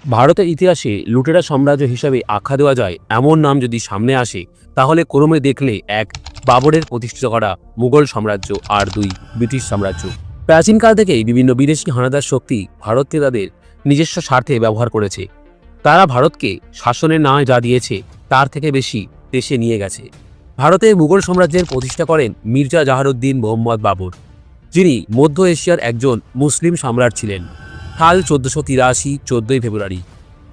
ভারতের ইতিহাসে লুটেরা সাম্রাজ্য হিসাবে আখ্যা দেওয়া যায় এমন নাম যদি সামনে আসে, তাহলে ক্রমে দেখলে এক, বাবরের প্রতিষ্ঠিত করা মুঘল সাম্রাজ্য, আর দুই, ব্রিটিশ সাম্রাজ্য। প্রাচীনকাল থেকেই বিভিন্ন বিদেশি হানাদার শক্তি ভারতকে তাদের নিজস্ব স্বার্থে ব্যবহার করেছে। তারা ভারতকে শাসনের নামে যা দিয়েছে তার থেকে বেশি দেশে নিয়ে গেছে। ভারতে মুঘল সাম্রাজ্যের প্রতিষ্ঠা করেন মির্জা জাহারুদ্দিন মোহাম্মদ বাবর, যিনি মধ্য এশিয়ার একজন মুসলিম সম্রাট ছিলেন। সাল 1483, 14ই ফেব্রুয়ারি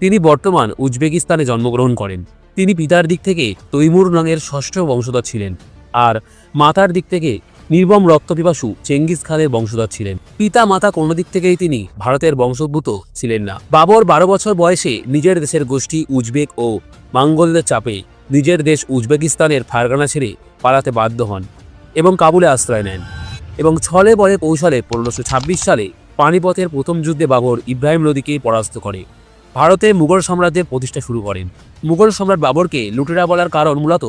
তিনি বর্তমান উজবেকিস্তানে জন্মগ্রহণ করেন। তিনি পিতার দিক থেকে তৈমুর নামের ষষ্ঠ বংশধর ছিলেন, আর মাতার দিক থেকে নির্মম রক্তপিপাসু চেঙ্গিস খানের বংশধর ছিলেন। পিতা মাতা কোনো দিক থেকেই তিনি ভারতের বংশোদ্ভূত ছিলেন না। বাবর 12 বছর বয়সে নিজের দেশের গোষ্ঠী উজবেক ও মঙ্গোলদের চাপে নিজের দেশ উজবেকিস্তানের ফারগানা ছেড়ে পালাতে বাধ্য হন এবং কাবুলে আশ্রয় নেন, এবং ছলে বলে কৌশলে 1526 সালে পানিপথের প্রথম যুদ্ধে বাবর ইব্রাহিম লোদিকে পরাস্ত করে ভারতে মুঘল সাম্রাজ্যের প্রতিষ্ঠা শুরু করেন। মুঘল সম্রাট বাবরকে লুটেরা বলার কারণ মূলত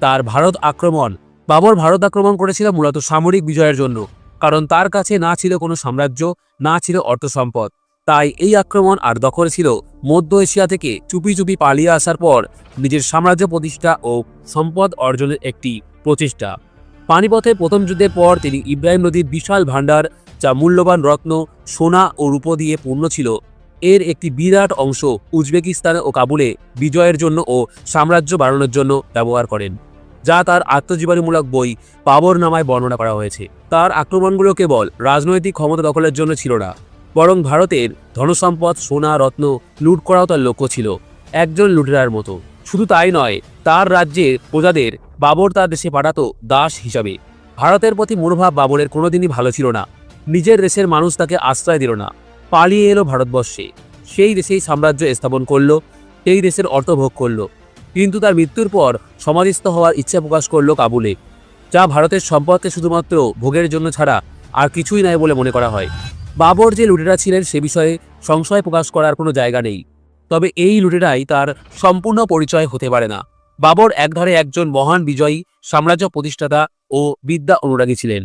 তার ভারত আক্রমণ। বাবর ভারত আক্রমণ করেছিল মূলত সামরিক বিজয়ের জন্য, কারণ তার কাছে না ছিল কোনো সাম্রাজ্য, না ছিল অর্থ সম্পদ। তাই এই আক্রমণ আর দখল ছিল মধ্য এশিয়া থেকে চুপি চুপি পালিয়ে আসার পর নিজের সাম্রাজ্য প্রতিষ্ঠা ও সম্পদ অর্জনের একটি প্রচেষ্টা। পানিপথের প্রথম যুদ্ধের পর তিনি ইব্রাহিম লোদির বিশাল ভাণ্ডার, যা মূল্যবান রত্ন, সোনা ও রূপো দিয়ে পূর্ণ ছিল, এর একটি বিরাট অংশ উজবেকিস্তানে ও কাবুলে বিজয়ের জন্য ও সাম্রাজ্য বাড়ানোর জন্য ব্যবহার করেন, যা তার আত্মজীবনীমূলক বই বাবরনামায় বর্ণনা করা হয়েছে। তার আক্রমণগুলো কেবল রাজনৈতিক ক্ষমতা দখলের জন্য ছিল না, বরং ভারতের ধনসম্পদ, সোনা রত্ন লুট করাও তার লক্ষ্য ছিল, একজন লুটেরার মতো। শুধু তাই নয়, তার রাজ্যের প্রজাদের বাবর তার দেশে পাঠাতো দাস হিসাবে। ভারতের প্রতি মনোভাব বাবরের কোনোদিনই ভালো ছিল না। নিজের দেশের মানুষ তাকে আশ্রয় দিল না, পালিয়ে এলো ভারতবর্ষে, সেই দেশেই সাম্রাজ্য স্থাপন করলো, সেই দেশের অর্থ ভোগ করলো। কিন্তু তার মৃত্যুর পর সমাধিস্থ হওয়ার ইচ্ছা প্রকাশ করলো কাবুলে, যা ভারতের সম্পদকে শুধুমাত্র ভোগের জন্য ছাড়া আর কিছুই নাই বলে মনে করা হয়। বাবর যে লুটেরা ছিলেন সে বিষয়ে সংশয় প্রকাশ করার কোনো জায়গা নেই, তবে এই লুটেরাই তার সম্পূর্ণ পরিচয় হতে পারে না। বাবর একধারে একজন মহান বিজয়ী, সাম্রাজ্য প্রতিষ্ঠাতা ও বিদ্যা অনুরাগী ছিলেন।